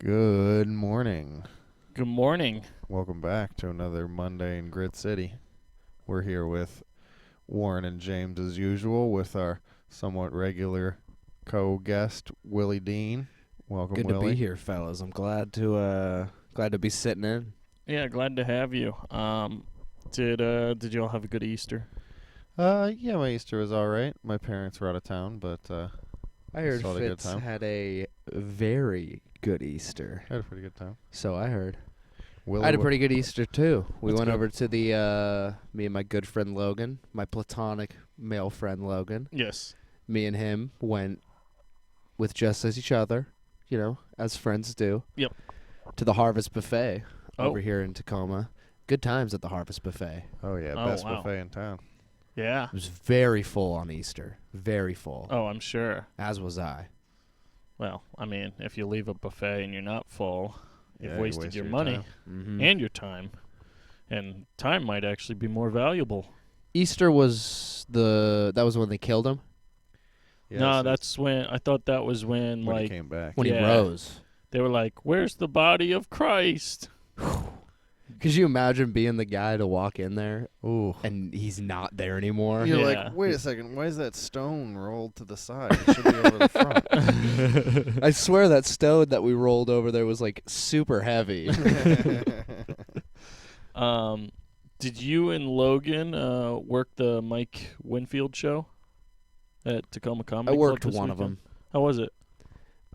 Good morning. Good morning. Welcome back to another Monday in Grid City. We're here with Warren and James as usual with our somewhat regular co-guest, Willie Dean. Welcome, Good Willie. to be here, fellas. I'm glad to be sitting in. Yeah, glad to have you. Did you all have a good Easter? Yeah, my Easter was all right. My parents were out of town, but I heard still had a good Fitz time. had a very good Easter. I had a pretty good time. So I heard. Willie, I had a pretty good Easter too. We That's went good. over to the me and my good friend Logan, my platonic male friend Logan. Yes. Me and him went with just as each other, as friends do. Yep. To the Harvest Buffet Oh. over here in Tacoma. Good times at the Harvest Buffet. Oh yeah, Oh, best wow. buffet in town. Yeah. It was very full on Easter. Very full. Oh, I'm sure. As was I. Well, I mean, if you leave a buffet and you're not full, Yeah, you've you wasted wasted your your money time. Mm-hmm. and your time. And time might actually be more valuable. Easter was that was when they killed him? Yeah, No, so that's when I thought that was when when he like came back. When he Yeah. rose. they were like, "Where's the body of Christ?" Could you imagine being the guy to walk in there Ooh. and he's not there anymore? You're Yeah. like, wait a second, why is that stone rolled to the side? It should be over the front. I swear that stone that we rolled over there was like super heavy. Did you and Logan work the Mike Winfield show at Tacoma I Comedy Club worked this one of weekend? them. How was it?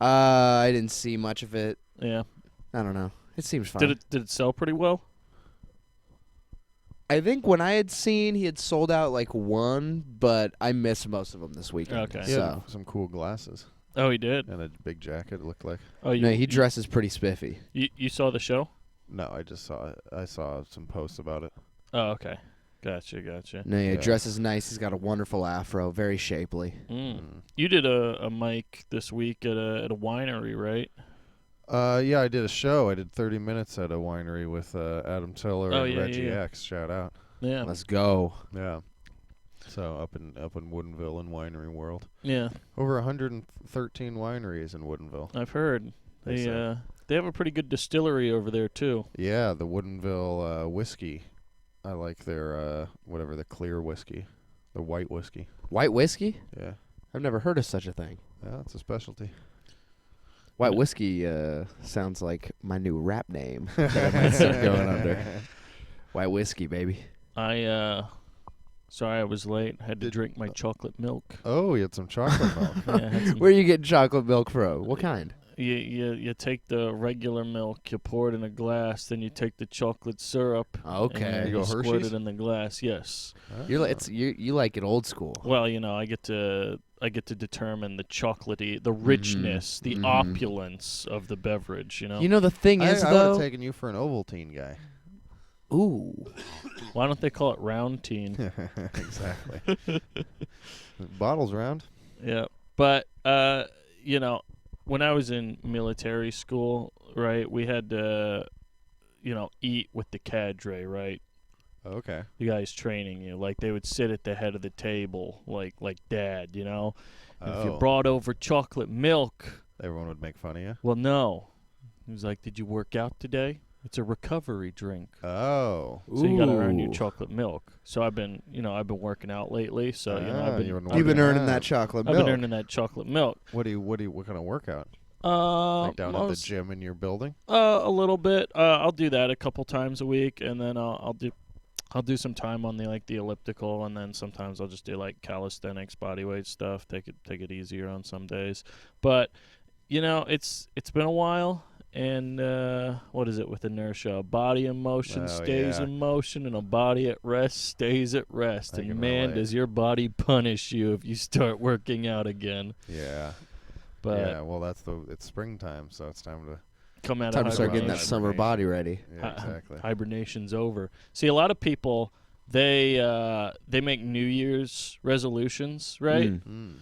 I didn't see much of it. Yeah. I don't know. It seems fine. Did it sell pretty well? I think when I had seen, he had sold out like one, but I missed most of them this weekend. Okay. He had So some cool glasses Oh, he did. and a big jacket, it looked like. Oh, no, he dresses pretty spiffy. You saw the show? No, I just saw it. I saw some posts about it. Oh, okay. Gotcha. No, yeah, Yeah. dresses nice. He's got a wonderful afro, very shapely. You did a mic this week at a winery, right? Yeah, I did a show. I did 30 minutes at a winery with Adam Tiller Oh, and yeah, Reggie yeah. X. Shout out. Yeah. Let's go. Yeah. So up in Woodinville in winery world. Yeah. Over 113 wineries in Woodinville. I've heard They they say. they have a pretty good distillery over there too. Yeah, the Woodinville whiskey. I like their whatever, the clear whiskey, the white whiskey. White whiskey? Yeah, I've never heard of such a thing. yeah, it's a specialty. White whiskey sounds like my new rap name that I might start going under. White whiskey, baby. Sorry I was late. I had to Did- drink my chocolate milk. Oh, you had some chocolate milk. Yeah, I had some- Where are you getting chocolate milk from? What kind? You take the regular milk, you pour it in a glass, then you take the chocolate syrup. Okay. And You go squirt Hershey's? it in the glass. Yes. You're Ah. you like it old school. Well, I get to determine the chocolatey, the richness, the Mhm. opulence of the beverage. You know the thing is I would have though. taken you for an Ovaltine guy. Ooh. Why don't they call it round teen? Exactly. Bottles round. Yeah, but when I was in military school, right, we had to, eat with the cadre, right? Okay. The guys training you, like they would sit at the head of the table, like dad, And if you Oh. brought over chocolate milk, Everyone would make fun of you. well, no. He was like, "Did you work out today? It's a recovery drink." Oh. So you gotta earn your Ooh. chocolate milk. So I've been working out lately. So I've you've been been You've been working earning out. that chocolate I've milk. been earning that chocolate milk. What kind of workout? Like down at the Most- gym in your building? A little bit. I'll do that a couple times a week, and then I'll do some time on the elliptical, and then sometimes I'll just do like calisthenics, bodyweight stuff. Take it easier on some days. But it's been a while, and what is it with inertia? A body in motion Oh, stays yeah. in motion, and a body at rest stays at rest. I And can man, relate. does your body punish you if you start working out again. Yeah. But yeah, well, it's springtime, so it's time to. come out Time of to start getting that hibernation. summer body ready. Yeah, exactly. Hibernation's over. See, a lot of people they make New Year's resolutions, right? Mm.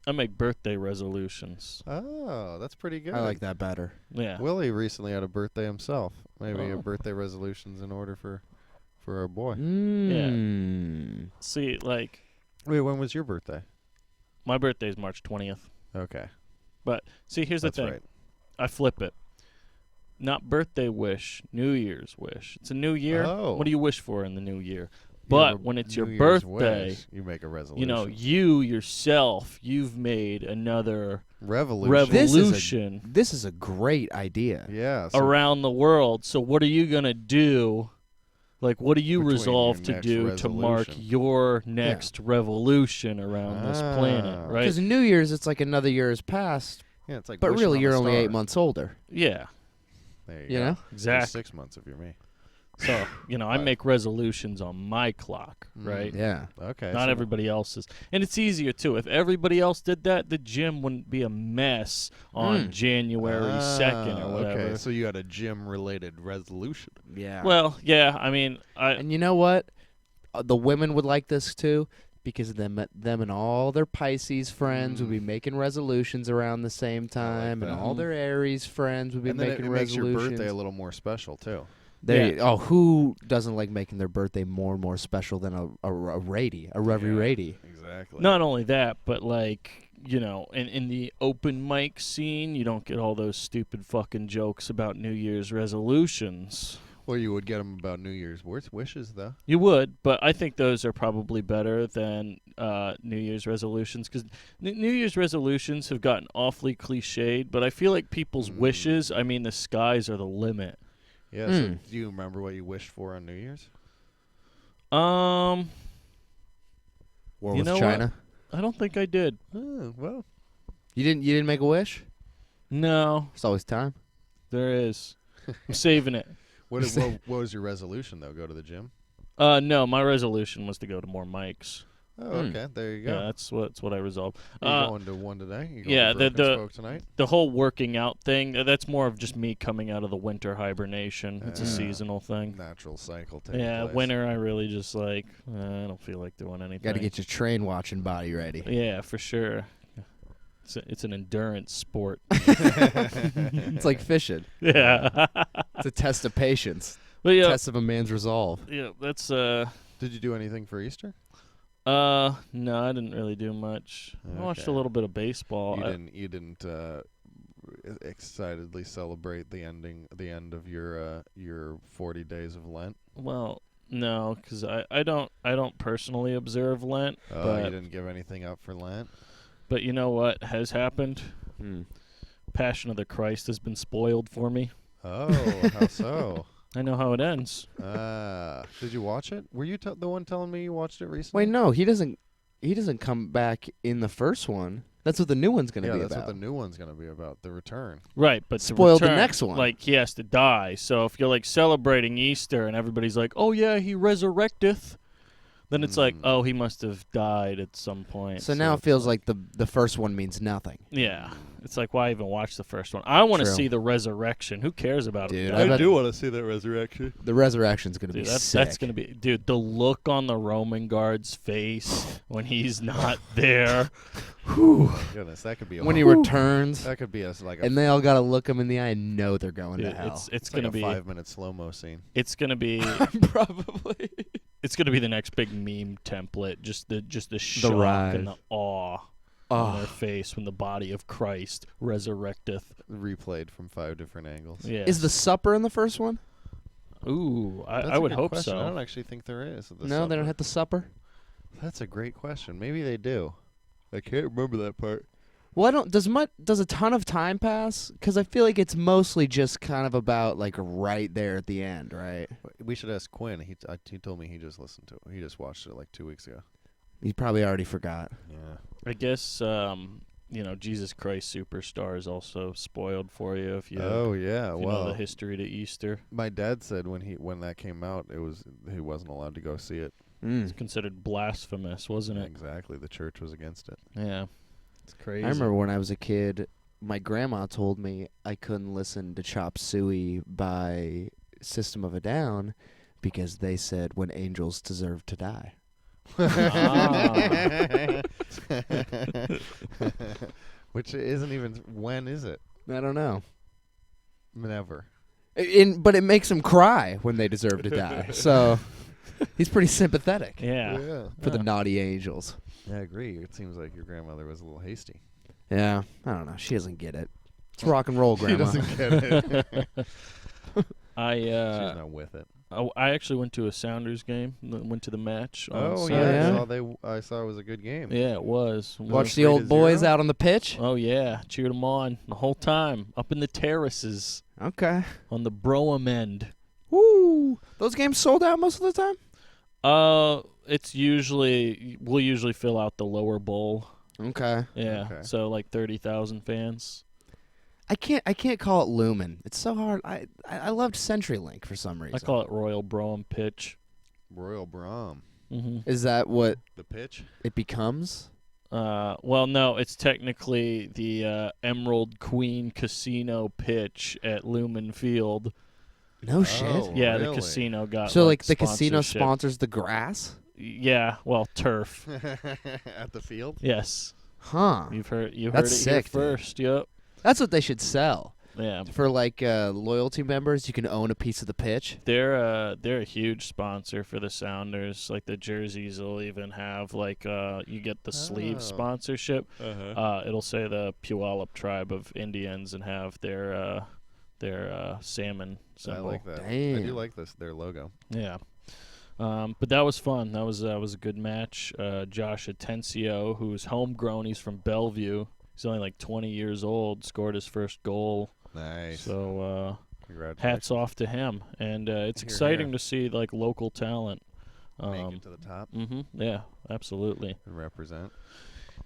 I make birthday resolutions. Oh, that's pretty good. I like that better. Yeah. Willie recently had a birthday himself. Maybe a Oh. birthday resolutions in order for our boy. Mm. See, like Wait, when was your birthday? my birthday's March 20th. Okay. But see, here's That's the thing. right. I flip it. not birthday wish, New Year's wish. It's a new year. Oh. What do you wish for in the new year? You have But a when it's New your Year's birthday, wish, you make a resolution. you know, you yourself, you've made another revolution. This is a great idea. Yeah. So around the world. So what are you going to do? Like, what do you Between resolve your to next do to mark resolution. your next revolution around this planet, Ah. right? Because New Year's, it's like another year has passed, yeah, it's like but wishing really on you're a only star. 8 months older. Yeah, There You go. know? Or exactly. 6 months if you're me. So, you know, I Right. make resolutions on my clock, right? Yeah. Okay. Not so everybody else's. And it's easier, too. If everybody else did that, the gym wouldn't be a mess on January 2nd or whatever. Okay, so you had a gym-related resolution. Yeah. Well, yeah, I mean, And you know what? The women would like this too, because them and all their Pisces friends would be making resolutions around the same time, and that. all their Aries friends would be And then making it makes your resolutions. birthday a little more special too. Who doesn't like making their birthday more and more special than a Reverie Rady? Exactly. not only that, but like, you know, in the open mic scene, you don't get all those stupid fucking jokes about New Year's resolutions. Well, you would get them about New Year's wishes, though. You would, but I think those are probably better than New Year's resolutions, because New Year's resolutions have gotten awfully cliched, but I feel like people's wishes, I mean, the skies are the limit. Yeah. So do you remember what you wished for on New Year's? War You with know China. I don't think I did. Oh, well. You didn't make a wish? No, It's always time. there is. I'm saving it. What was your resolution, though? Go to the gym? No, my resolution was to go to more mics. Oh, okay. There you go. Yeah, that's what I resolved. You're going to one today? You going yeah, to the Broken Spoke tonight? The whole working out thing, that's more of just me coming out of the winter hibernation. It's a seasonal thing. Natural cycle taking Yeah, place. winter I really just like, I don't feel like doing anything. Got to get your train watching body ready. Yeah, for sure. It's an endurance sport. It's like fishing. Yeah. It's a test of patience. But yeah, Test of a man's resolve. yeah, that's Did you do anything for Easter? no, I didn't really do much. I watched a Okay. little bit of baseball. You didn't excitedly celebrate the end of your 40 days of Lent? Well, no, because I don't personally observe Lent. Oh, but, you didn't give anything up for Lent? But you know what has happened? Hmm. Passion of the Christ has been spoiled for me. Oh, how so? I know how it ends. Did you watch it? Were you the one telling me you watched it recently? Wait, no, he doesn't come back in the first one. That's what the new one's going to Yeah, be that's about. what the new one's going to be about, the return. Right, but to Spoiled the return, next one. Like, he has to die. So if you're, like, celebrating Easter and everybody's like, oh, yeah, he resurrecteth, then it's like, oh, he must have died at some point. So now it feels like the first one means nothing. Yeah. It's like, why even watch the first one? I want to True. see the resurrection. Who cares about Dude, it? I bet want to see that resurrection. the resurrection's going to Dude, be that's sick. going to be... Dude, the look on the Roman guard's face when he's not there. Goodness, that could be a when he whole- returns, That could be a and they all got to look him in the eye and know they're going Dude, to hell. it's it's going like to a be... 5-minute slow-mo scene. It's going to be... Probably. It's going to be the next big meme template. Just the shock rise. and the awe on their face when the body of Christ resurrecteth. Replayed from 5 different angles. Yeah. Is the supper in the first one? Ooh, That's I a would good hope question. I so. don't actually think there is. No, they don't have the supper. That's a great question. Maybe they do. I can't remember that part. Well, I don't. Does a ton of time pass? Because I feel like it's mostly just kind of about like right there at the end, right? We should ask Quinn. He told me he just listened to it. He just watched it like 2 weeks ago. He probably already forgot. Yeah. I guess Jesus Christ Superstar is also spoiled for you if you, Oh yeah. if you know Well, the history to Easter. my dad said when that came out, he wasn't allowed to go see it. It's considered blasphemous, wasn't it? Exactly. The church was against it. Yeah. It's crazy. I remember when I was a kid, my grandma told me I couldn't listen to Chop Suey by System of a Down because they said when angels deserve to die. Which isn't even. When is it? I don't know. Never. But it makes him cry when they deserve to die. So he's pretty sympathetic Yeah. for the naughty angels. Yeah, I agree. It seems like your grandmother was a little hasty. Yeah, I don't know. She doesn't get it. It's rock and roll, She Grandma. doesn't get it. I She's not with it. I actually went to a Sounders game. Went to the match. On Oh Saturday. yeah, I saw it was a good game. Yeah, it was. Watch the 3-0? old boys out on the pitch. Oh yeah, cheered them on the whole time up in the terraces Okay. on the Broham end. Woo! Those games sold out most of the time? It's we'll usually fill out the lower bowl. Okay. Yeah, Okay. so like 30,000 fans. I can't call it Lumen. It's so hard. I loved CenturyLink for some reason. I call it Royal Broham Pitch. Royal Brom. Mm-hmm. Is that what The pitch? it becomes? Well, no, it's technically the Emerald Queen Casino pitch at Lumen Field. No shit. Yeah, really? the casino got So like the casino sponsorship. sponsors the grass? Yeah, well, turf. At the field? Yes, Huh. you heard it That's here sick, dude. first. Yep. That's what they should sell. Yeah, For like loyalty members, you can own a piece of the pitch. they're a huge sponsor for the Sounders. Like the jerseys will even have like you get the sleeve Oh. sponsorship. Uh-huh. It'll say the Puyallup tribe of Indians and have their salmon I symbol. like that. I Damn. do like their logo. Yeah. But that was fun. That was a good match. Josh Atencio, who's homegrown, he's from Bellevue. He's only like 20 years old. Scored his first goal. Nice. So Congratulations. hats off to him. And it's Hear, exciting hear. to see like local talent. Make it to the top Yeah, absolutely. and represent.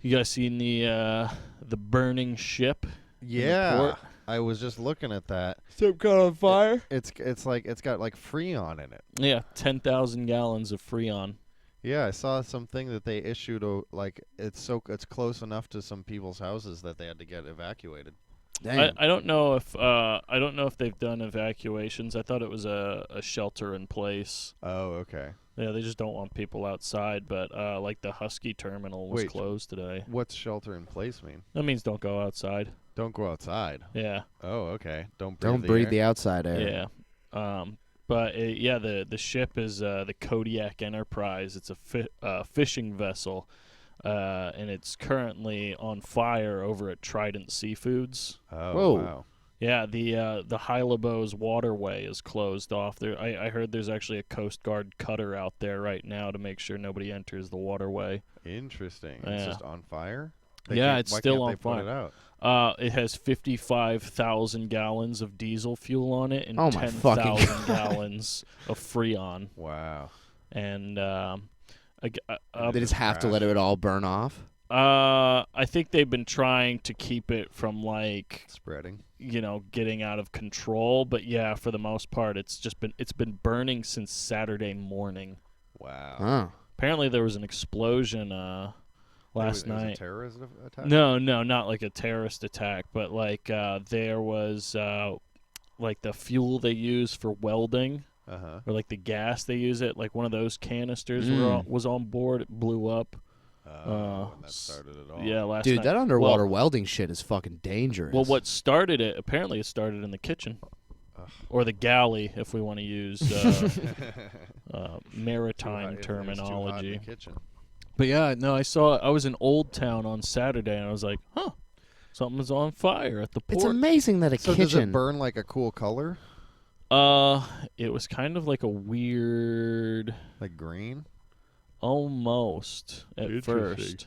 You guys seen the burning ship? Yeah. port? I was just looking at that. Ship caught on fire. It's like it's got like Freon in it. Yeah, 10,000 gallons of Freon. Yeah, I saw something that they issued. It's close enough to some people's houses that they had to get evacuated. Damn. I don't know if they've done evacuations. I thought it was a shelter in place. Oh, okay. Yeah, they just don't want people outside. But like the Husky terminal was Wait. cloed today. What's shelter in place mean? That means don't go outside. Don't go outside. Yeah, Oh, okay. Don't Don't breathe air. the outside air. yeah. But the ship is the Kodiak Enterprise. It's a fishing vessel, and it's currently on fire over at Trident Seafoods. Oh, Whoa. wow. Yeah, the Hylebos waterway is closed off. There, I heard there's actually a Coast Guard cutter out there right now to make sure nobody enters the waterway. Interesting. Yeah. It's just on fire? Yeah, it's why still can't on they fire. Put it out? It has 55,000 gallons of diesel fuel on it and Oh my fucking 10,000 gallons of Freon. Wow. And They just have to let it all burn off. I think they've been trying to keep it from like Spreading. getting out of control. But yeah, for the most part, it's been burning since Saturday morning. Wow. Huh. Apparently, there was an explosion last It was night. a terrorist attack? No, not like a terrorist attack, but like there was like the fuel they use for welding, Uh-huh. or like the gas they use it, like one of those canisters Mm. was on board. It blew up. And that started it all. Yeah, last Dude, night. that underwater welding shit is fucking dangerous. Well, what started it? Apparently, it started in the kitchen, Ugh. or the galley, if we want to use maritime If it was too hot in terminology. the kitchen. But yeah, no, I was in Old Town on Saturday, and I was like, huh, something's on fire at the port. It's amazing that a So does it kitchen. burn like a cool color? It was kind of like a weird, Like green? almost at Interesting. first.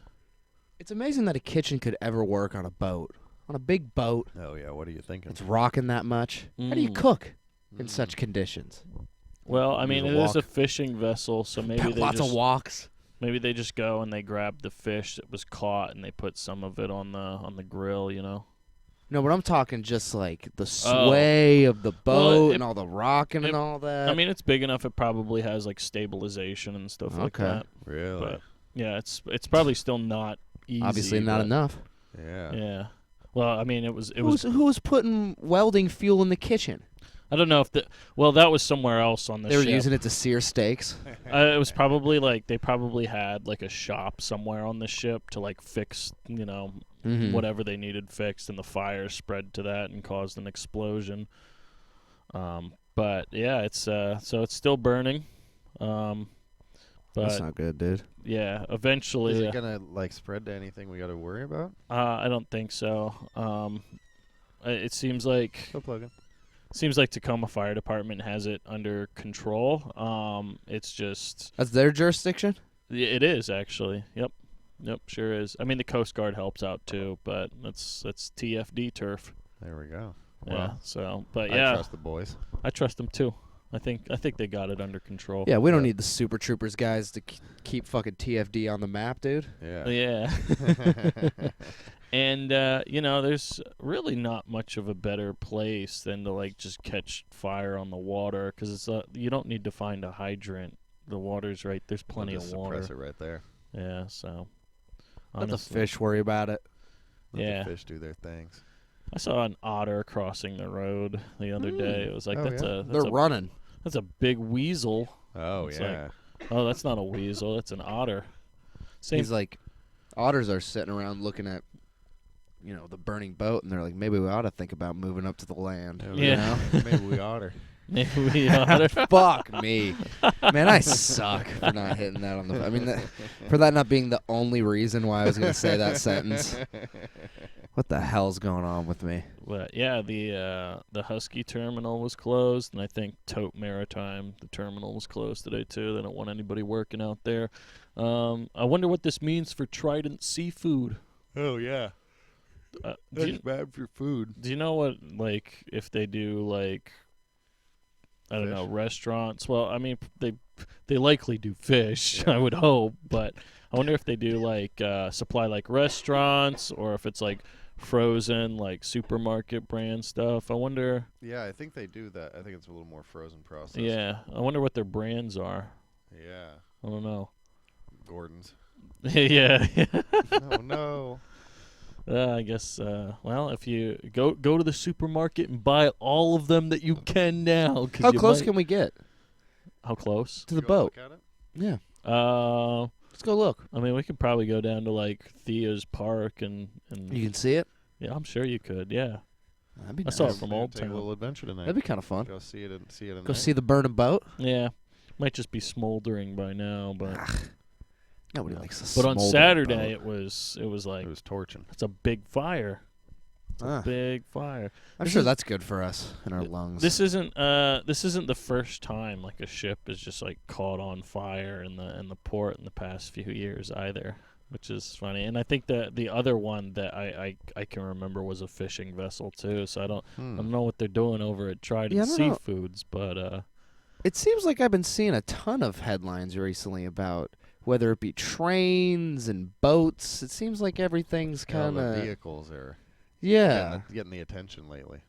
It's amazing that a kitchen could ever work on a boat. On a big boat, Oh, yeah. What are you thinking? it's rocking that much. How do you Mm. cook in Mm. such conditions? Well, I mean, Use it a is a wok. fishing vessel, so maybe they Lots just of walks. maybe they just go and they grab the fish that was caught and they put some of it on the grill. No, but I'm talking just like the sway of the boat Well, and all the rocking and all that. I mean, it's big enough. It probably has like stabilization and stuff like Okay. that. Really? But yeah, it's probably still not easy. obviously not but- enough. Yeah. Yeah. Well, I mean, it was. Who was putting welding fuel in the kitchen? I don't know if that was somewhere else on the They were ship. using it to sear steaks. It was probably like they probably had like a shop somewhere on the ship to like fix Mhm. whatever they needed fixed, and the fire spread to that and caused an explosion. But yeah, it's so it's still burning. That's But not good, dude. yeah, Is eventually, it gonna like spread to anything we got to worry about? I don't think so. it seems like Go plug in. Tacoma Fire Department has it under control. It's just That's their jurisdiction? it is actually. Yep, sure is. I mean, the Coast Guard helps out too, but that's TFD turf. There we go. Yeah. Well, So, but I yeah, trust the boys. I trust them too. I think they got it under control. Yeah, we don't Yeah. need the Super Troopers guys to keep fucking TFD on the map, dude. Yeah. Yeah. And there's really not much of a better place than to like just catch fire on the water, because it's you don't need to find a hydrant. The water's right. There's plenty Just of water. suppress it right there. Yeah. So. Let the honestly, fish worry about it. Let Yeah. the fish do their things. I saw an otter crossing the road the other day. It was like Oh, that's yeah? a They're running. that's a big weasel. Oh, It's yeah. Oh, that's not a weasel. That's an otter. Same. He's like, otters are sitting around looking at, the burning boat, and they're like, maybe we ought to think about moving up to the land. Yeah. Maybe we otter. Maybe we otter. Fuck me. Man, I suck for not hitting that on the... I mean, for that not being the only reason why I was going to say that sentence. What the hell's going on with me? But yeah, the Husky terminal was closed, and I think Tote Maritime, the terminal, was closed today too. They don't want anybody working out there. I wonder what this means for Trident Seafood. Oh, yeah. Do That's bad for food. you know what, like, if they do, like, I don't know, Fish? restaurants? Well, I mean, they likely do fish, Yeah. I would hope, but I wonder if they do, like, supply, like, restaurants, or if it's, like, frozen, like, supermarket brand stuff. I wonder, Yeah, I think they do that. I think it's a little more frozen process. yeah, I wonder what their brands are. Yeah. I don't know. Gordon's. Yeah. Oh, no. I guess. Well, if you go to the supermarket and buy all of them that you can now. 'Cause How you close might- can we get How close? to the Go boat? Look at it? Yeah. Let's go look. I mean, we could probably go down to like Thea's Park and You can see it? yeah, I'm sure you could. Yeah, That'd be I nice. saw it from Maybe Old take a Town. little adventure tonight. That'd be kind of fun. Go see it and see it. Go see the burning boat. yeah. Might just be smoldering by now, but Nobody Yeah. likes a but on smoldering Saturday boat. it was like It was torching. it's a big fire. Ah, Big fire. I'm this sure is- that's good for us in our lungs. This isn't the first time like a ship is just like caught on fire in the port in the past few years either, which is funny. And I think that the other one that I can remember was a fishing vessel too. So I don't know what they're doing over at Trident Yeah, I don't know. Seafoods, but It seems like I've been seeing a ton of headlines recently about whether it be trains and boats. It seems like everything's kind the of vehicles are getting the attention lately.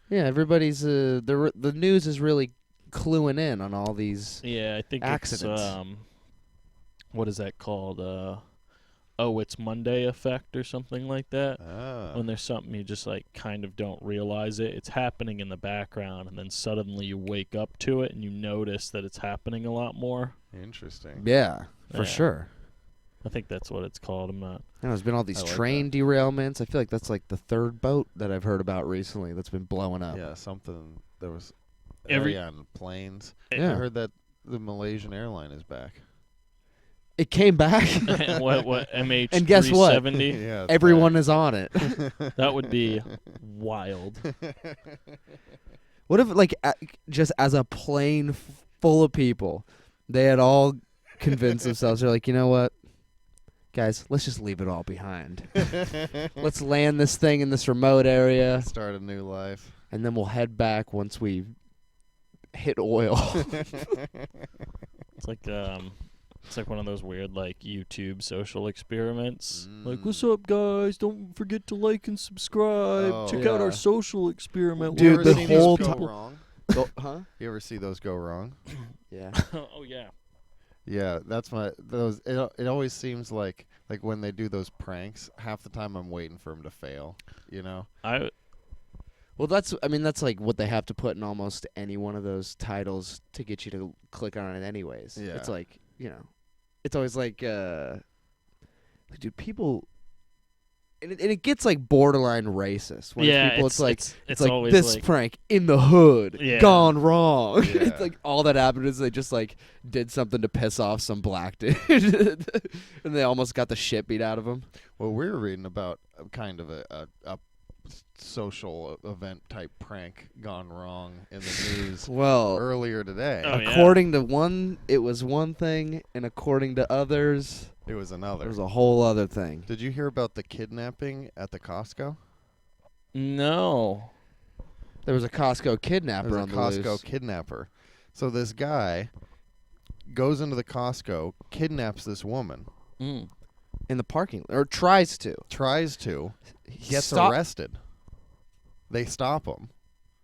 Yeah, everybody's the news is really cluing in on all these. yeah, I think Accidents. it's what is that called? It's Monday effect or something like that. When there's something you just like kind of don't realize it's happening in the background, and then suddenly you wake up to it and you notice that it's happening a lot more. Interesting. Yeah, for Yeah. sure. I think that's what it's called. I'm not. And there's been all these I like train derailments. I feel like that's like the third boat that I've heard about recently that's been blowing up. Yeah, something. There was Every- on planes. Yeah. I heard that the Malaysian airline is back. It came back. what MH And guess what? 370? Yeah, it's Everyone back. is on it. That would be wild. What if, like, just as a plane full of people, they had all convinced themselves, they're like, you know what? Guys, let's just leave it all behind. Let's land this thing in this remote area, Start a new life. and then we'll head back once we hit oil. It's like one of those weird like YouTube social experiments. Like, Mm. what's up, guys? Don't forget to like and subscribe. Oh, Check out yeah. our social experiment. Dude, You ever the see whole those go ti- wrong? Huh? You ever see those go wrong? Yeah. Oh yeah. Yeah, that's those. It always seems like when they do those pranks, half the time I'm waiting for them to fail. You know? Well, that's like what they have to put in almost any one of those titles to get you to click on it anyways. Yeah. It's like, it's always like, dude, people, and it gets like borderline racist. When Yeah, people, it's like like always this like, prank in the hood Yeah. gone wrong. Yeah. It's like all that happened is they just like did something to piss off some black dude, and they almost got the shit beat out of them. Well, we were reading about kind of a social event type prank gone wrong in the news Well, earlier today. Oh, yeah. according to one, it was one thing, and according to others, It was another. it was a whole other thing. Did you hear about the kidnapping at the Costco? No. There was a Costco kidnapper There's on a the Costco loose. kidnapper. So this guy goes into the Costco, kidnaps this woman, Mm. In the parking or tries to. tries to, He gets stop- arrested. They stop him.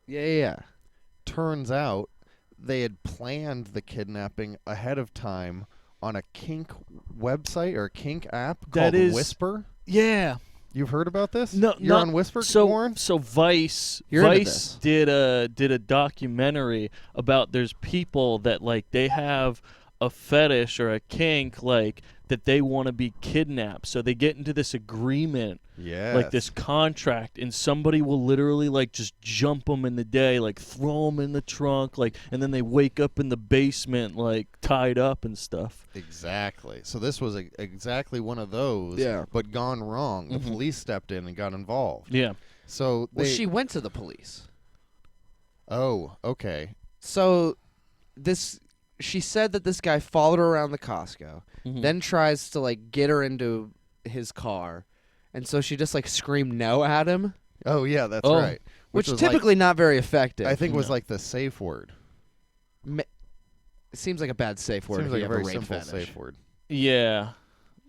Yeah. Turns out they had planned the kidnapping ahead of time on a kink website or a kink app That called is- Whisper. Yeah. You've heard about this? No, You're not- on Whisper, So Warren? Vice You're into Vice did a documentary about there's people that like they have a fetish or a kink like that they want to be kidnapped. So they get into this agreement, Yes. like this contract, and somebody will literally like just jump them in the day, like throw them in the trunk, like, and then they wake up in the basement like tied up and stuff. Exactly. So this was exactly one of those, Yeah. but gone wrong. The Mhm. police stepped in and got involved. Yeah. So Well, they, she went to the police. Oh, okay. So she said that this guy followed her around the Costco, Mhm. then tries to like get her into his car, and so she just like screamed no at him, Oh, yeah, that's Oh. right. which was typically not very effective. like, I think was No. like the safe word. It seems like a bad safe word. Seems if like you a have very rape simple fetish. safe word. Yeah.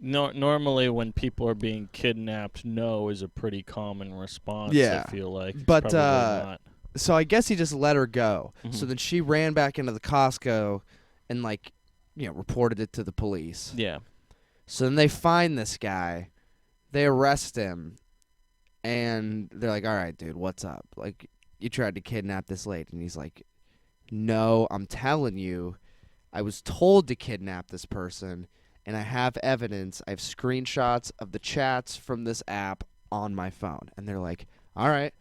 Normally when people are being kidnapped, no is a pretty common response, Yeah. I feel like. It's But, probably not. So I guess he just let her go. So Mhm. then she ran back into the Costco and like, reported it to the police. Yeah. So then they find this guy, they arrest him, and they're like, "All right, dude, what's up? Like, you tried to kidnap this lady." And he's like, "No, I'm telling you, I was told to kidnap this person, and I have evidence. I have screenshots of the chats from this app on my phone." And they're like, "All right,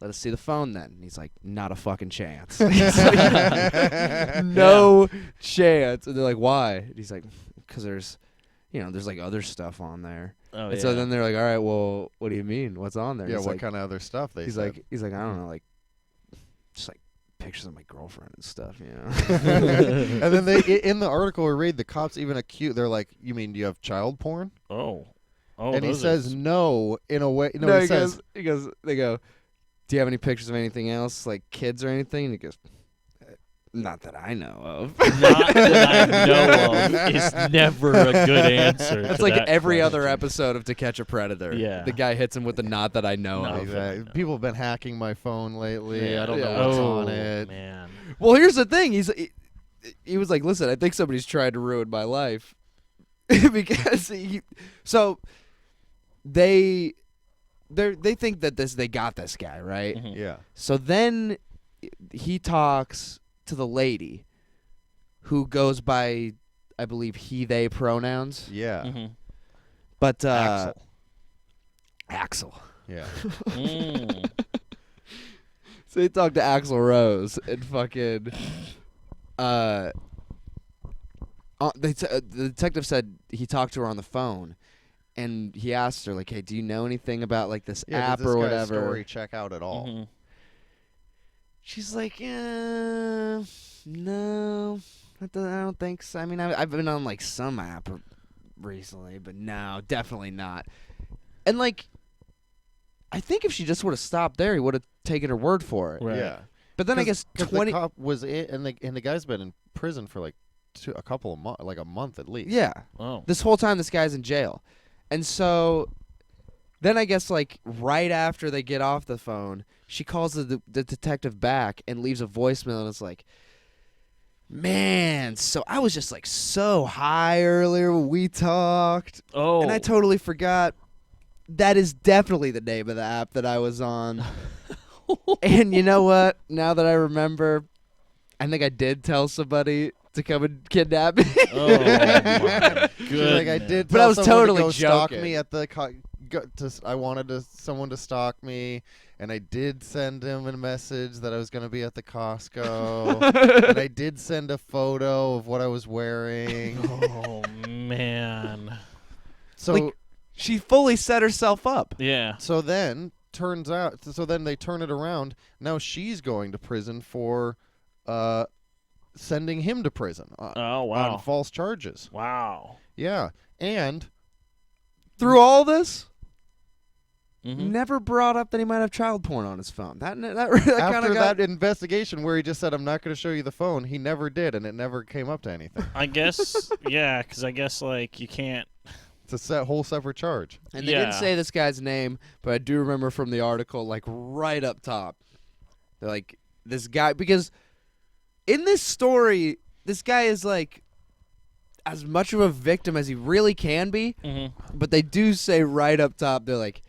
let us see the phone then." And he's like, "Not a fucking chance." He's like, no chance. And they're like, "Why?" And he's like, "Because there's like other stuff on there." Oh, And yeah. so then they're like, "All right, well, what do you mean? What's on there?" Yeah, He's what like, kind of other stuff they he's said? like, I don't know, like, just like pictures of my girlfriend and stuff, And then they in the article we read, the cops even accuse. They're like, "You mean do you have child porn?" Oh. Oh, And he those says are no in a way. No, No, he says they go, "Do you have any pictures of anything else, like kids or anything?" And he goes, "Not that I know of." not that I know of is never a good answer. That's to like that every other question. episode of To Catch a Predator. Yeah. The guy hits him with the "not that I know No. of." Exactly. People have been hacking my phone lately. Yeah. I don't Yeah. know what's Oh, on it. man. Well, here's the thing. He was like, "Listen, I think somebody's tried to ruin my life," because they think that they got this guy, right? Mhm. Yeah. So then he talks to the lady who goes by, I believe, he, they pronouns. Yeah. Mhm. But Axel. Axel. Yeah. Mm. So he talked to Axel Rose and fucking the detective said he talked to her on the phone, and he asked her like, "Hey, do you know anything about like this Yeah. app Does this or guy's whatever?" story check out at all? Mhm. She's like, no, I don't think so. I mean, I've been on like some app recently, but no, definitely not. And like, I think if she just would have stopped there, he would have taken her word for it. Right. Yeah. But then I guess 'Cause 20. the cop was in, and the guy's been in prison for like a couple of months, like a month at least. Yeah. Oh. This whole time, this guy's in jail. And so then I guess, like, right after they get off the phone, she calls the detective back and leaves a voicemail, and it's like, "Man, so I was just, like, so high earlier when we talked, Oh. and I totally forgot. That is definitely the name of the app that I was on. And you know what? Now that I remember, I think I did tell somebody to come and kidnap me." Oh my She's like, I did, But tell I was someone totally to go stalk joking. me at the. I wanted someone to stalk me, and I did send him a message that I was going to be at the Costco, and I did send a photo of what I was wearing. Oh man. So, Like, she fully set herself up. Yeah. so then turns out, so then they turn it around. Now she's going to prison for sending him to prison Oh, wow. on false charges. Wow. Yeah. And Through all this, Mm-hmm. never brought up that he might have child porn on his phone. That kind of after got... that investigation where he just said, I'm not going to show you the phone, he never did, and it never came up to anything. I guess, yeah, because I guess, like, you can't. It's a whole separate charge. And they Yeah. didn't say this guy's name, but I do remember from the article, like, right up top. They're like, this guy, because in this story, this guy is, like, as much of a victim as he really can be, Mm-hmm. but they do say right up top, they're like,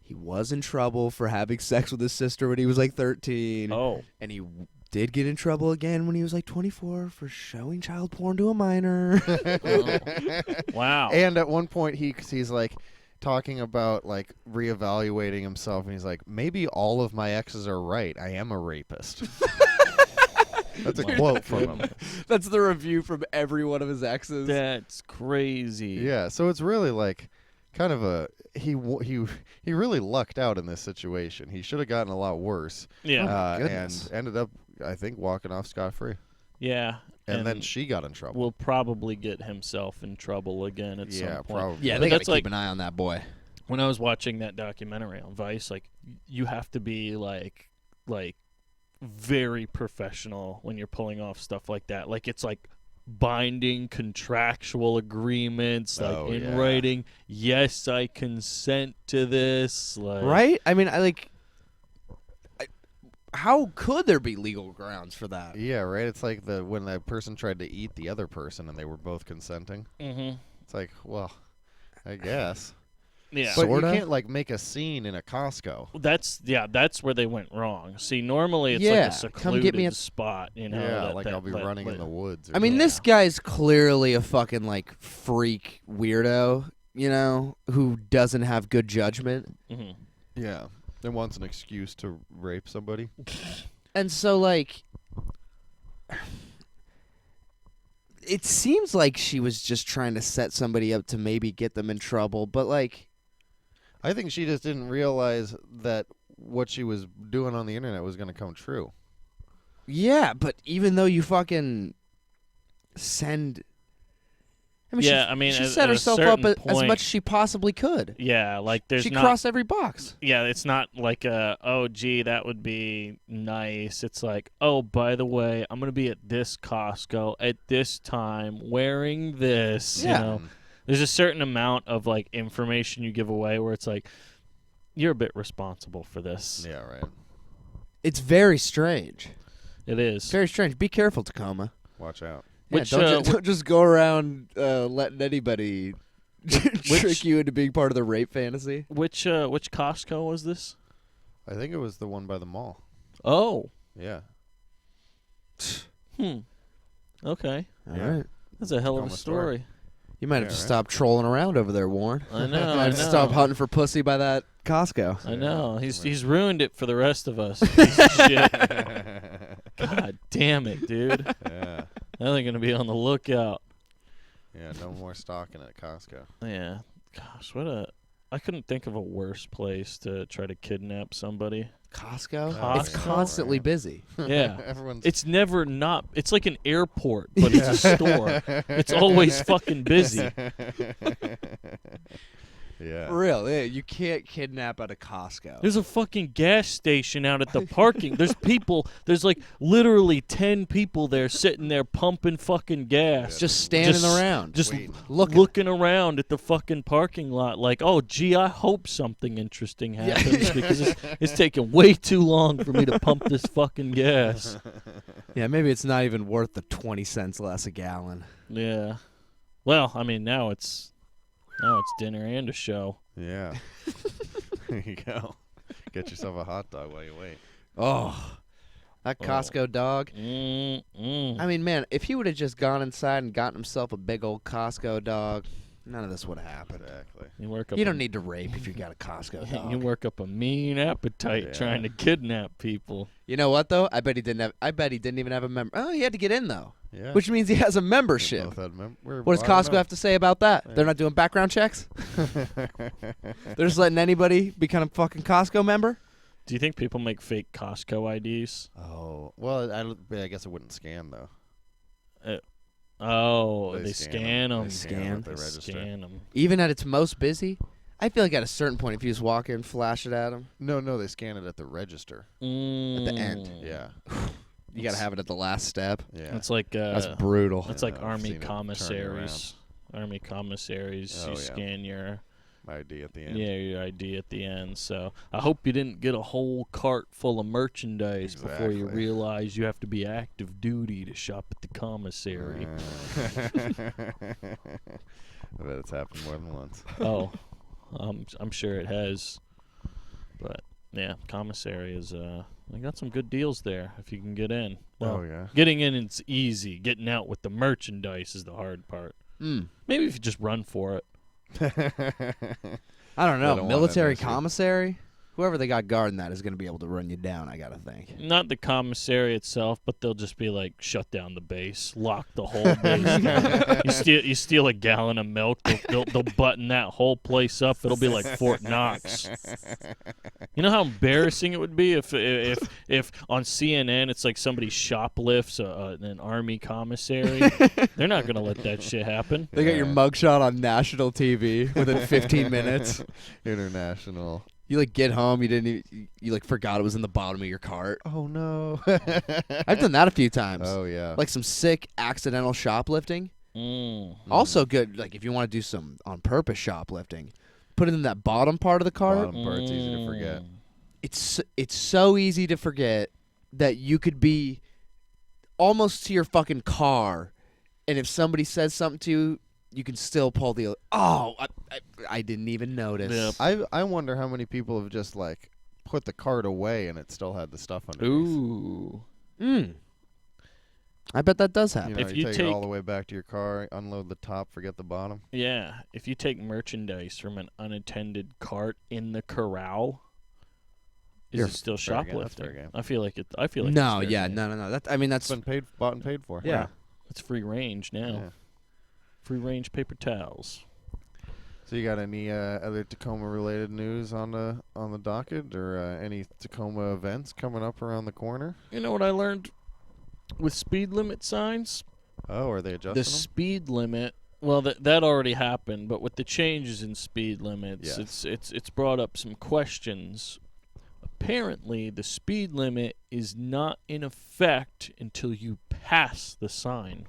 he was in trouble for having sex with his sister when he was, like, 13. Oh. And he did get in trouble again when he was, like, 24 for showing child porn to a minor. Wow. And at one point, he's like talking about like reevaluating himself, and he's like, maybe all of my exes are right. I am a rapist. That's a quote from him. That's the review from every one of his exes. That's crazy. Yeah, so it's really like kind of a he really lucked out in this situation. He should have gotten a lot worse. Yeah. and goodness. ended up, I think, walking off scot-free. Yeah. And then she got in trouble. will probably get himself in trouble again at some point. Probably. Yeah, But they got to that's keep like- an eye on that boy. When I was watching that documentary on Vice, like, you have to be like very professional when you're pulling off stuff like that. Like, it's like binding contractual agreements, like Oh, in yeah. writing. Yes, I consent to this. Like, Right? I mean, how could there be legal grounds for that? Yeah, right. It's like when that person tried to eat the other person and they were both consenting. Mm-hmm. It's like, well, I guess. Yeah. But Sorta. you can't like make a scene in a Costco. That's where they went wrong. See, normally it's Yeah, like a come get me secluded a- spot, you know. Yeah, that- like that- I'll be that- running in like- the woods. Or I mean, something. this guy's clearly a fucking, like, freak weirdo, you know, who doesn't have good judgment. Mhm. Yeah, and wants an excuse to rape somebody. And so, like, it seems like she was just trying to set somebody up to maybe get them in trouble, but, like, I think she just didn't realize that what she was doing on the internet was going to come true. yeah, but even though you fucking send... I mean, Yeah, she, I mean, she at- set at a herself up certain as point- much as she possibly could. Yeah, like there's She not. crossed every box. Yeah, it's not like oh gee, that would be nice. It's like, oh, by the way, I'm gonna be at this Costco at this time wearing this. Yeah. You know, there's a certain amount of like information you give away where it's like, you're a bit responsible for this. Yeah, right. It's very strange. It is. Very strange. Be careful, Tacoma. Watch out. Yeah, Which, don't just go around letting anybody trick you into being part of the rape fantasy. Which Costco was this? I think it was the one by the mall. Oh. Yeah. Okay. All Yeah. right. That's a hell of a Tacoma store. story. You might have Yeah, to right. stop trolling around over there, Warren. I know. You might I have to know. stop hunting for pussy by that Costco. I know. Yeah, He's ruined it for the rest of us. Piece of shit. God damn it, dude. Yeah. Now they're gonna be on the lookout. Yeah, no more stalking at Costco. Yeah. Gosh, I couldn't think of a worse place to try to kidnap somebody. Costco? It's Costco, constantly right. busy. Yeah. Everyone's It's never not. It's like an airport, but it's a store. It's always fucking busy. Yeah. For real, yeah, you can't kidnap at a Costco. There's a fucking gas station out at the parking. There's people. There's like literally 10 people there sitting there pumping fucking gas. Just standing Just- around. Just Wait. looking. around at the fucking parking lot like, oh, gee, I hope something interesting happens because it's taking way too long for me to pump this fucking gas. Yeah, maybe it's not even worth the 20 cents less a gallon. Yeah. Well, I mean, now it's dinner and a show. Yeah. There you go. Get yourself a hot dog while you wait. Oh, that Costco dog. I mean, man, if he would have just gone inside and gotten himself a big old Costco dog, None of this would have happened. Exactly. You don't need to rape if you got a Costco dog. You work up a mean appetite trying to kidnap people. You know what though? I bet he didn't even have a member. Oh, he had to get in though. Yeah. Which means he has a membership. What does Costco have to say about that? Yeah. They're not doing background checks? They're just letting anybody become a fucking Costco member? Do you think people make fake Costco IDs? Oh, well, I guess it wouldn't scan though. They scan them. They scan at the They register. scan them. Even at its most busy? I feel like at a certain point, if you just walk in, flash it at them. No, they scan it at the register. At the end. Yeah. You got to have it at the last step. Yeah. It's like That's brutal. It's like I've army seen it turn commissaries. Army commissaries. Oh, You yeah. scan your ID at the end. your ID at the end. So I hope you didn't get a whole cart full of merchandise before you Exactly. realize you have to be active duty to shop at the commissary. I bet it's happened more than once. Oh, I'm sure it has. But yeah, commissary is they got some good deals there if you can get in. Well, Oh yeah. getting in it's easy. Getting out with the merchandise is the hard part. Maybe if you just run for it. I don't know. don't want Military that issue. commissary? Whoever they got guarding that is going to be able to run you down, I got to think. Not the commissary itself, but they'll just be like, shut down the base, lock the whole base down. You steal a gallon of milk, they'll button that whole place up. It'll be like Fort Knox. You know how embarrassing it would be if on CNN it's like somebody shoplifts an army commissary? They're not gonna let that shit happen. They got your Yeah. mugshot on national TV within 15 minutes. International. You like get home, you like forgot it was in the bottom of your cart. Oh no. I've done that a few times. Oh yeah. Like some sick accidental shoplifting. Mm. Also good, like if you want to do some on purpose shoplifting, put it in that bottom part of the cart. Bottom part's easy to forget. It's so easy to forget that you could be almost to your fucking car, and if somebody says something to you, you can still pull the. Oh, I didn't even notice. Yep. I wonder how many people have just like put the cart away and it still had the stuff underneath. Ooh. I bet that does happen. You know, If you you take it all take- the way back to your car, unload the top, forget the bottom. Yeah, if you take merchandise from an unattended cart in the corral, is You're it still fair game, that's shoplifting? fair game. I feel like it's fair no, yeah, game. no. That I mean, It's that's been bought and paid for. yeah. It's free range now. Yeah. Free range paper towels. So you got any other Tacoma related news on the docket, or any Tacoma events coming up around the corner? You know what I learned with speed limit signs? Oh, are they adjusting The them? speed limit. Well, that already happened, but with the changes in speed limits, Yes. it's brought up some questions. Apparently, the speed limit is not in effect until you pass the sign.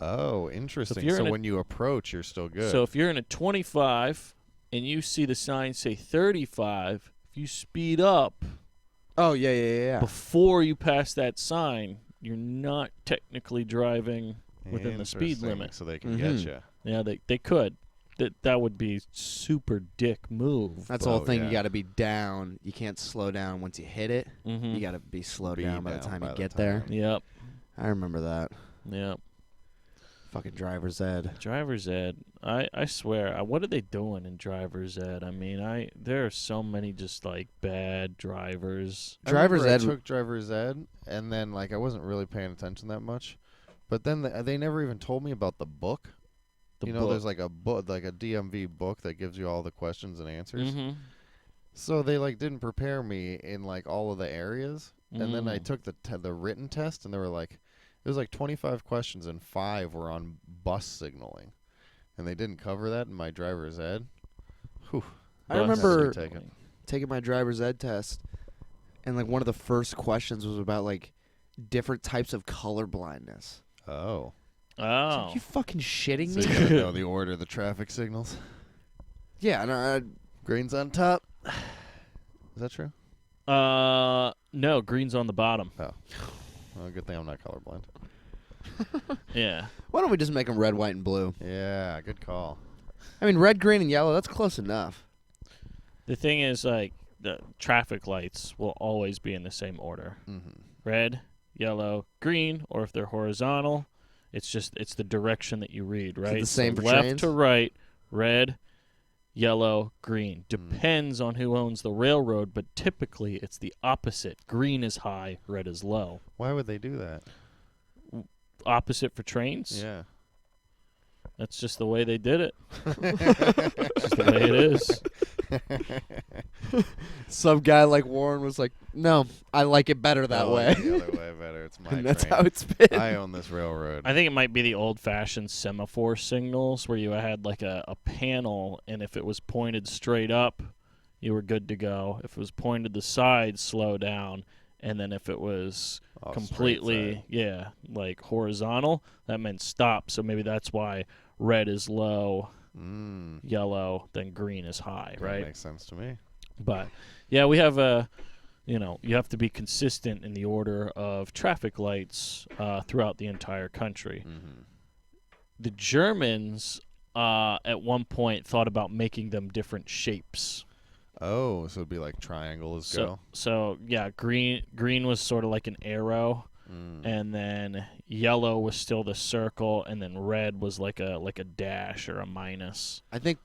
Oh, interesting. you're So in a- when you approach, you're still good. So if you're in a 25 and you see the sign say 35, if you speed up Oh yeah. before you pass that sign, you're not technically driving within the speed Interesting, limit. so they can get Mhm. you. Yeah, they could. That would be super dick move. That's the whole Oh, thing. yeah. You got to be down. You can't slow down once you hit it. Mm-hmm. You got to be slowed Be down by the down time by you the get there. time. Yep. I remember that. Yep. Fucking driver's ed. Driver's ed. I swear. What are they doing in driver's ed? I mean, there are so many just like bad drivers. Driver's I remember ed- I took driver's ed, and then like I wasn't really paying attention that much. But then they never even told me about the book. The you know, book. there's like a book, like a DMV book that gives you all the questions and answers. Mm-hmm. So they like didn't prepare me in like all of the areas, and then I Mm. took the written test, and there were like it was like 25 questions, and 5 were on bus signaling, and they didn't cover that in my driver's ed. Whew. I Bus remember signaling. taking my driver's ed test, and like one of the first questions was about like different types of color blindness. Oh, It's Oh. like, you fucking shitting so me? you gotta know the order of the traffic signals. Yeah, no, Green's on top. Is that true? No, green's on the bottom. Well, good thing I'm not colorblind. Yeah. why don't we just make them red, white, and blue? Yeah, good call. I mean, red, green, and yellow. That's close enough. The thing is, like, the traffic lights will always be in the same order: Mm-hmm. red, yellow, green, or if they're horizontal, it's the direction that you read, right? the same so for left trains? to right, red, yellow, green. Depends on who owns the railroad, but typically it's the opposite. Green is high, red is low. Why would they do that? Opposite for trains? Yeah. That's just the way they did it. Just the way it is. Some guy like Warren was like, "No, I like it better that way." The other way better. It's my And that's train. how it's been. I own this railroad. I think it might be the old-fashioned semaphore signals where you had like a panel, and if it was pointed straight up, you were good to go. If it was pointed the side, slow down. And then if it was completely, like horizontal, that meant stop. So maybe that's why red is low, yellow, then green is high, right? That makes sense to me. But, yeah, we have you have to be consistent in the order of traffic lights throughout the entire country. Mm-hmm. The Germans at one point thought about making them different shapes. Oh, so it'd be like triangles go. So yeah, green was sort of like an arrow, and then yellow was still the circle, and then red was like a dash or a minus. I think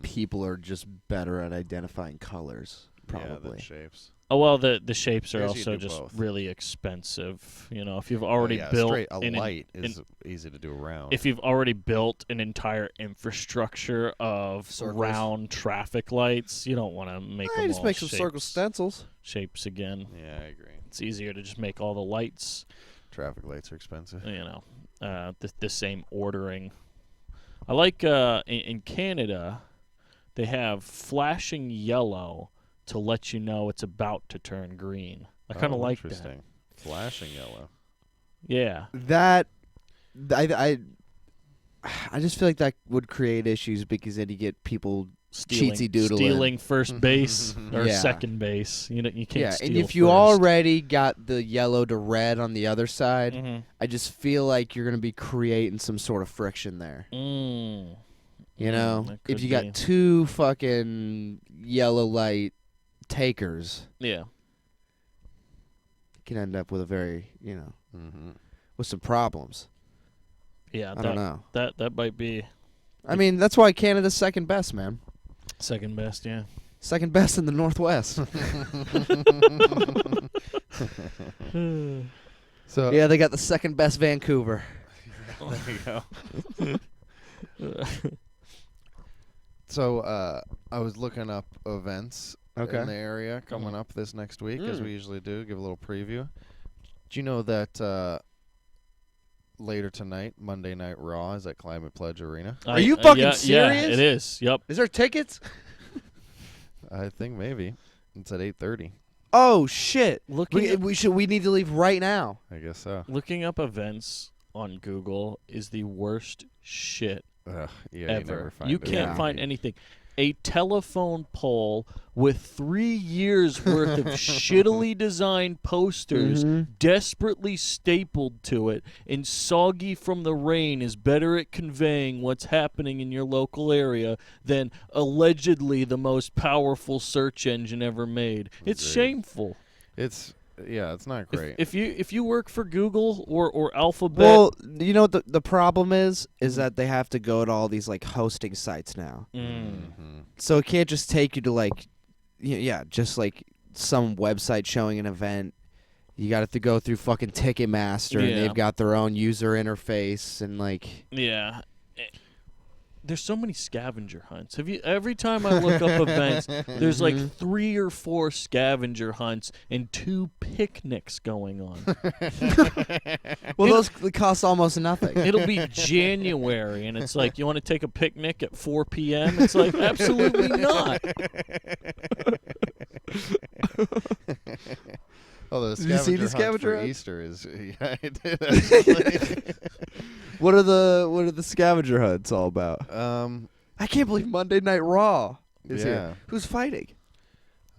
people are just better at identifying colors, Yeah, probably. than shapes. Oh well, the shapes are Guess you also do just both. really expensive. You know, if you've already built straight a light is easy to do around. if you've already built an entire infrastructure of Circles. round traffic lights, you don't want to make them just all make some circle stencils. shapes again. Yeah, I agree. It's easier to just make all the lights, Traffic lights are expensive. you know, the same ordering. I like in Canada, they have flashing yellow to let you know it's about to turn green. I kind of like that. Interesting. Flashing yellow. Yeah. That I just feel like that would create issues because then you get people cheatsy doodling. Stealing first base or Yeah. second base. You can't steal and if you first. already got the yellow to red on the other side, Mhm. I just feel like you're going to be creating some sort of friction there. Mm. You know, that if could you be. got two fucking yellow light takers, Yeah. you can end up with a very, Mm-hmm. with some problems. Yeah, I don't know. That might be I mean, that's why Canada's second best, man. second best, yeah. Second best in the Northwest. So Yeah, they got the second best Vancouver. there you go. So I was looking up events in the area coming up this next week, as we usually do, give a little preview. Do you know that later tonight, Monday Night Raw is at Climate Pledge Arena? Are you fucking yeah, serious? Yeah, it is. Yep. Is there tickets? I think maybe. It's at 8:30. Oh shit! Looking We need to leave right now. I guess so. looking up events on Google is the worst shit Yeah, you ever. never find You it. can't Yeah. find anything. A telephone pole with 3 years worth of shittily designed posters desperately stapled to it and soggy from the rain is better at conveying what's happening in your local area than allegedly the most powerful search engine ever made. It's Agreed. shameful. It's not great. If you work for Google or Alphabet, Well, you know what the problem is that they have to go to all these like hosting sites now. So it can't just take you to like, just like some website showing an event. You got to go through fucking Ticketmaster, and Yeah. they've got their own user interface, and like, yeah. There's so many scavenger hunts. Every time I look up events, there's like 3 or 4 scavenger hunts and 2 picnics going on. well, those cost almost nothing. It'll be January, and it's like, you want to take a picnic at 4 p.m.? It's like, absolutely not. Although the Did you see the scavenger scavenger hunt for hunt? Easter is I did actually. What are the scavenger hunts all about? I can't believe Monday Night Raw is here. Who's fighting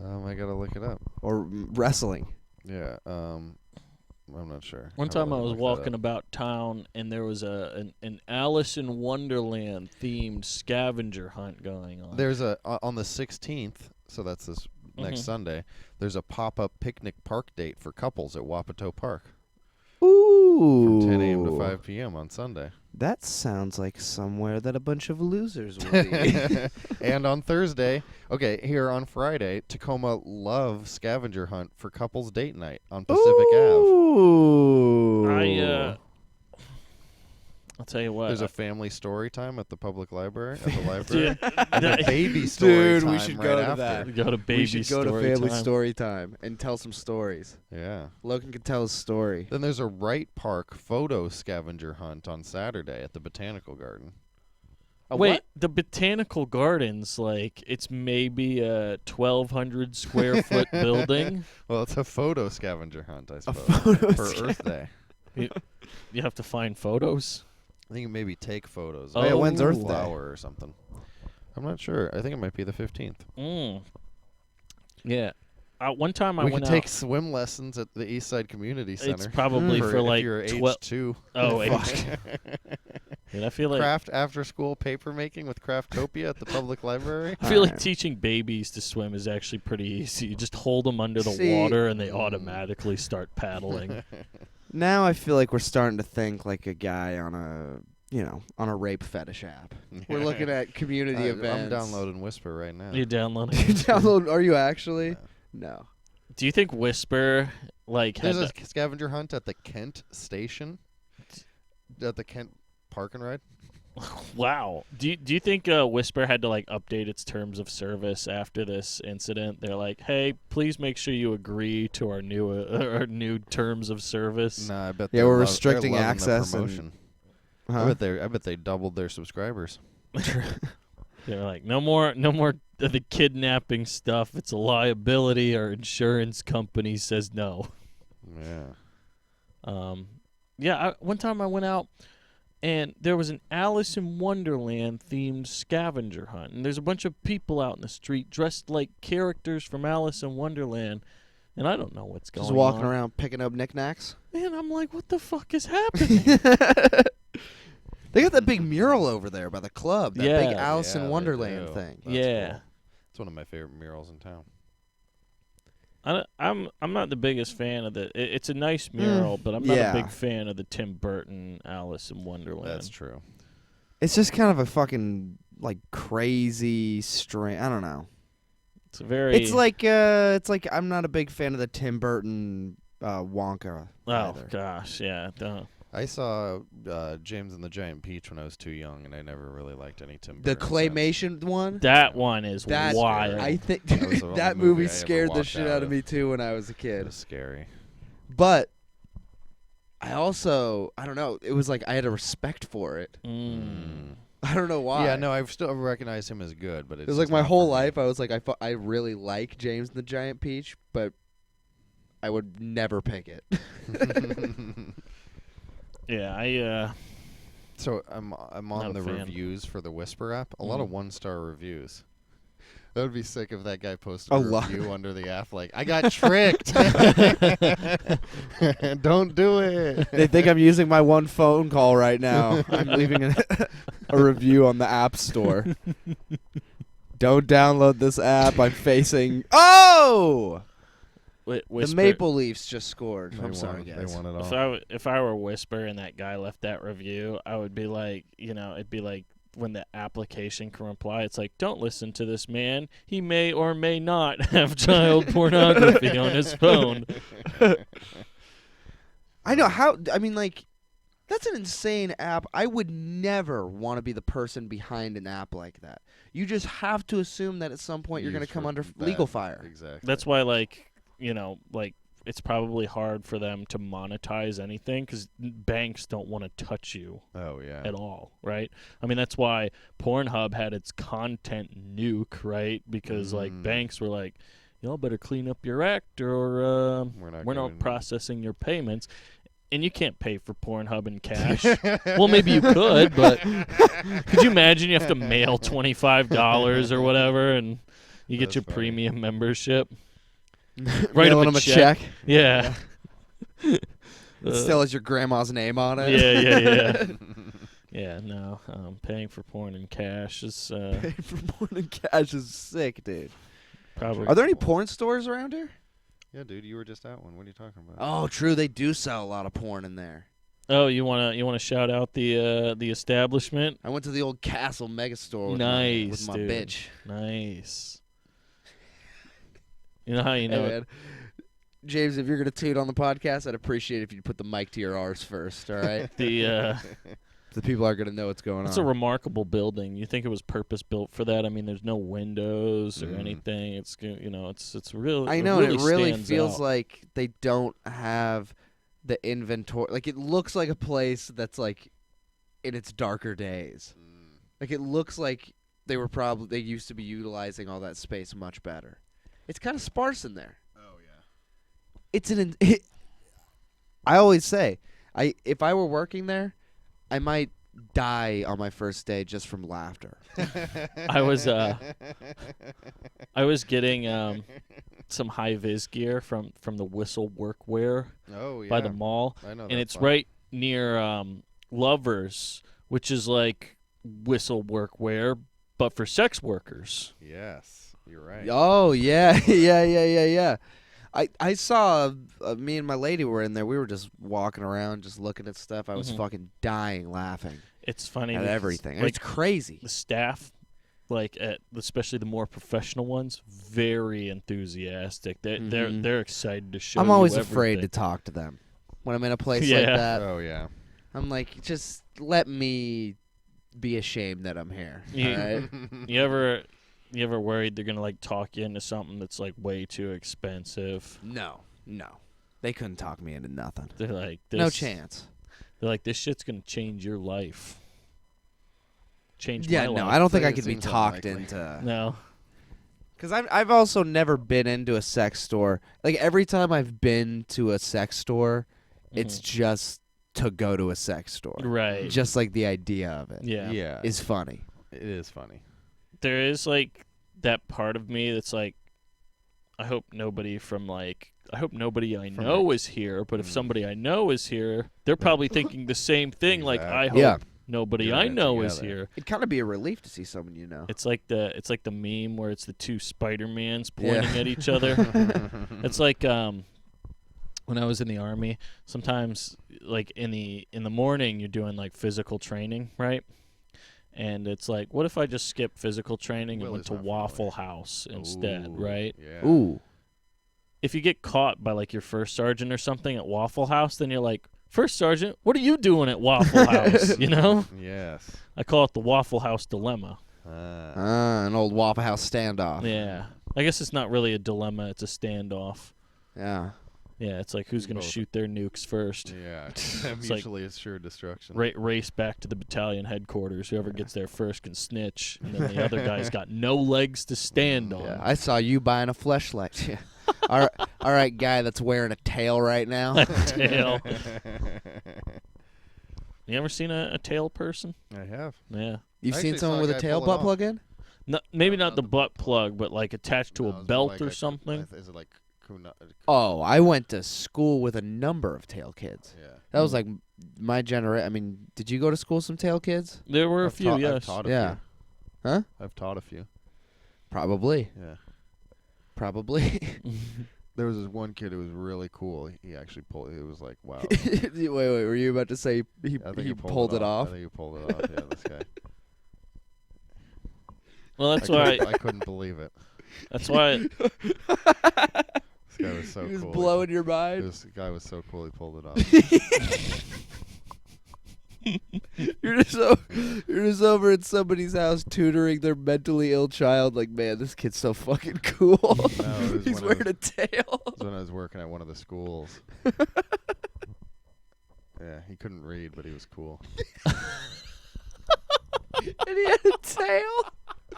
I gotta look it up. or wrestling? Yeah, I'm not sure. One time I was walking about town, and there was an Alice in Wonderland themed scavenger hunt going on. There's on the 16th, so that's this next Sunday. There's a pop-up picnic park date for couples at Wapato Park. Ooh. Ooh. from 10 a.m. to 5 p.m. on Sunday. That sounds like somewhere that a bunch of losers will be. And on Thursday, here on Friday, Tacoma Love Scavenger Hunt for couples date night on Pacific Ave. Ooh. I'll tell you what. There's a family story time at the public library. At the library. Dude, And a baby story Dude, time we should right go to after. that. go to baby we should go to story family time. story time and tell some stories. Yeah. Logan can tell his story. Then there's a Wright Park photo scavenger hunt on Saturday at the Botanical Garden. Wait, the Botanical Gardens, like, it's maybe a 1,200 square foot building. Well, it's a photo scavenger hunt, I suppose, photo for Earth Day. You have to find photos? I think you maybe take photos. Oh, of yeah, when's a Earth Day? flower or something. I'm not sure. I think it might be the 15th. Yeah. One time I We went could take out. swim lessons at the Eastside Community Center. It's probably for for if like you're age 2. Oh, Fuck. age. Dude, I feel like Craft after school paper making with Craftopia at the public library. I feel like Alright. teaching babies to swim is actually pretty easy. You just hold them under the See- water and they automatically start paddling. Now I feel like we're starting to think like a guy on a rape fetish app. We're looking at community events. I'm downloading Whisper right now. You download You it. download? Are you actually? Yeah. No. Do you think Whisper like had There's a scavenger hunt at the Kent station. At the Kent Park and Ride. Wow. Do you think Whisper had to like update its terms of service after this incident? They're like, "Hey, please make sure you agree to our new terms of service." Nah, I bet. Yeah, they're we're they're restricting loving the access and- promotion. Huh? I bet they doubled their subscribers. They're like, "No more of the kidnapping stuff. It's a liability. Our insurance company says no." Yeah. One time I went out and there was an Alice in Wonderland themed scavenger hunt, and there's a bunch of people out in the street dressed like characters from Alice in Wonderland, and I don't know what's going on. Just walking around picking up knickknacks. Man, I'm like, what the fuck is happening? They got that big mural over there by the club. That big Yeah. Alice Yeah, in they Wonderland do. thing. That's Yeah. cool. It's one of my favorite murals in town. I'm not the biggest fan of it's a nice mural, but I'm not yeah. a big fan of the Tim Burton Alice in Wonderland. That's true. It's just kind of a fucking like crazy strange. I don't know. It's very. It's like I'm not a big fan of the Tim Burton Wonka. Oh either. gosh, yeah. Don't. I saw James and the Giant Peach when I was too young, and I never really liked any Tim The Burton claymation one. That one is That's wild. I think That was the only that movie movie I ever scared the walked shit out out of of. me too when I was a It kid. was scary. But I also I don't know. It was like I had a respect for it. I don't know why. Yeah, no, I still recognize him as good, but It was like my whole life. I was like I really like James and the Giant Peach, but I would never pick it. Yeah, So I'm on Not a the fan. reviews for the Whisper app. A lot of 1-star reviews. That would be sick if that guy posted A a lot. review under the app like, I got tricked. Don't do it. They think I'm using my one phone call right now. I'm leaving a review on the App Store. Don't download this app. I'm facing. Oh! The Whisper. Maple Leafs just scored. They I'm won sorry, it. guys. They won it all. If I were Whisper and that guy left that review, I would be like, it'd be like when the application can reply, it's like, don't listen to this man. He may or may not have child pornography on his phone. I know how. I mean, like, that's an insane app. I would never want to be the person behind an app like that. You just have to assume that at some point you're going to Used come for under bad- legal fire. Exactly. That's why, like, it's probably hard for them to monetize anything because banks don't want to touch you Oh yeah. at all, right? I mean, that's why Pornhub had its content nuke, right? Because like banks were like, y'all better clean up your act or we're not processing your payments. And you can't pay for Pornhub in cash. Well, maybe you could, but could you imagine you have to mail $25 or whatever and you get That's your funny. premium membership? Write Mailing him them a check. Yeah. It still has your grandma's name on it. Yeah. Yeah, no. Paying for porn in cash is Paying for porn and cash is sick, dude. probably. Are there any porn stores around here? Yeah, dude, you were just at one. What are you talking about? Oh, true. They do sell a lot of porn in there. Oh, you wanna shout out the establishment? I went to the old Castle Megastore with Nice, my dude. bitch. Nice. You know how you know Hey, it? man. James, if you're gonna toot on the podcast, I'd appreciate it if you put the mic to your R's first. All right, The the people aren't gonna know what's going it's a on. remarkable building. You think it was purpose built for that? I mean, there's no windows or Mm. anything. It's it's real. I know, and it really stands feels out. like they don't have the inventory. Like it looks like a place that's like in its darker days. Like it looks like they used to be utilizing all that space much better. It's kind of sparse in there. Oh yeah. It's I always say, if I were working there, I might die on my first day just from laughter. I was getting some high vis gear from the Whistle Workwear Oh yeah. by the mall, I know and that it's spot. right near Lovers, which is like Whistle Workwear, but for sex workers. Yes, you're right. Oh yeah, yeah. I saw me and my lady were in there. We were just walking around, just looking at stuff. I was Mhm. fucking dying laughing It's funny at because, everything. Like It's crazy. the staff, like especially the more professional ones, very enthusiastic. Mhm. They're excited to show. I'm always you afraid to everything. talk to them when I'm in a place like Yeah. that. Oh yeah. I'm like, just let me be ashamed that I'm here. You- All right? You ever worried they're gonna like talk you into something that's like way too expensive? No. They couldn't talk me into nothing. They're like, No this, chance. They're like, this shit's gonna change your life. Change Yeah, my no, life. I don't think I It could be seems talked unlikely. into. No. Because I've also never been into a sex store. Like every time I've been to a sex store, it's just to go to a sex store. Right. Just like the idea of it Yeah. Yeah. is funny. It is funny. There is like that part of me that's like, I hope nobody I know is here, but if Mm. somebody I know is here, they're probably thinking the same thing. Like, I hope Exactly. Yeah. nobody Doing I it know is together. here. It'd kind of be a relief to see someone you know. It's like the meme where it's the two Spider-Mans pointing Yeah. at each other. It's like when I was in the Army, sometimes like in the morning you're doing like physical training, right? And it's like, what if I just skipped physical training and Will went is to not Waffle familiar. House instead, Ooh, right? Yeah. Ooh. If you get caught by like your first sergeant or something at Waffle House, then you're like, First Sergeant, what are you doing at Waffle House? You know? Yes. I call it the Waffle House dilemma. An old Waffle House standoff. Yeah. I guess it's not really a dilemma, it's a standoff. Yeah. Yeah, it's like who's going to Both. shoot their nukes first. Yeah. like- Mutually assured destruction. Race back to the battalion headquarters. Whoever gets there first can snitch, and then the other guy's got no legs to stand on. Yeah. I saw you buying a fleshlight. Yeah. all right, guy that's wearing a tail right now. Tail. You ever seen a tail person? I have. Yeah. You've I seen actually someone saw a with a guy tail pull it butt off. plug in? No, maybe No, not the not the butt plug, but like attached to No, a it's more belt like or a- something. Is it like kuna? Oh, I went to school with a number of tail kids. Yeah. That was like my generation. I mean, did you go to school with some tail kids? There were a I've few, taught- yes. I've taught a Yeah. few. Huh? I've taught a few. Probably. Yeah. Probably. There was this one kid who was really cool. He actually pulled. It was like, wow. wait. Were you about to say he I think he pulled it off? I think he pulled it off. Yeah, this guy. Well, that's I why. couldn't- I couldn't believe it. That's why. This guy was so he was cool. blowing your mind. This guy was so cool. He pulled it off. You're just over at somebody's house tutoring their mentally ill child. Like, man, this kid's so fucking cool. No, it was He's when I wearing a tail. It was when I was working at one of the schools. Yeah, he couldn't read, but he was cool. And he had a tail.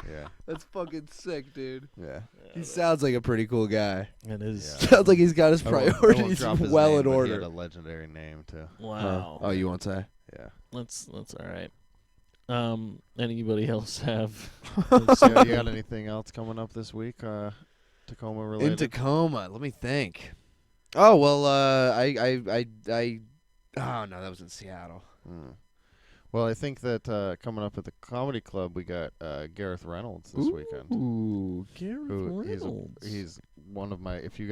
Yeah, That's fucking sick, dude. yeah. He sounds like a pretty cool guy. It is. Yeah. Sounds like he's got his I won't priorities drop his well name, in but order. He had a legendary name too. Wow. Oh, you won't say? Yeah. That's all right. Anybody else have? So, you got anything else coming up this week? Tacoma related. In Tacoma. Let me think. Oh well, I. Oh no, that was in Seattle. Hmm. Well, I think that coming up at the comedy club, we got Gareth Reynolds this weekend. Ooh, Who he's one of my. If you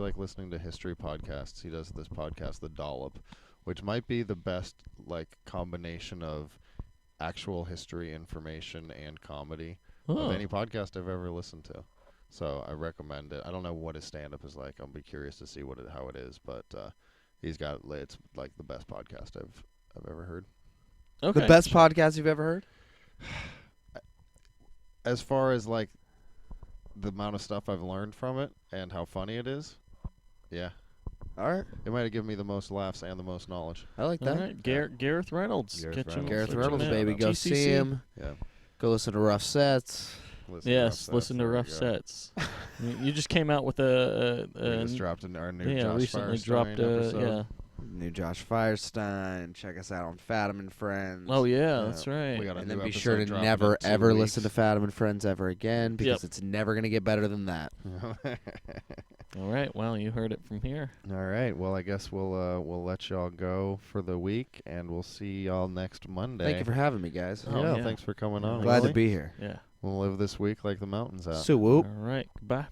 like listening to history podcasts, he does this podcast, The Dollop, which might be the best like combination of actual history, information, and comedy of any podcast I've ever listened to. So I recommend it. I don't know what his stand-up is like. I'll be curious to see how it is, but it's like the best podcast I've ever heard. Okay. The best podcast you've ever heard? As far as like the amount of stuff I've learned from it and how funny it is, yeah. All right. It might have given me the most laughs and the most knowledge. I like All that. right. Gareth Reynolds. Gareth Reynolds, baby. Go GCC. see him. Yeah. Go listen to Rough Sets. Listen to Rough Sets. You just came out with a We just dropped our new Josh recently Firestein dropped episode. New Josh Firestein. Check us out on Fathom and Friends. Oh yeah, that's right. We got a And new then be episode sure to dropping never, in 2 ever weeks. listen to Fathom and Friends ever again because Yep. it's never going to get better than that. All right. Well, you heard it from here. All right. Well, I guess we'll let y'all go for the week, and we'll see y'all next Monday. Thank you for having me, guys. Oh, yeah. Thanks for coming on. Glad to Willie. be here. Yeah. We'll live this week like the mountains out. So whoop. All right. Goodbye.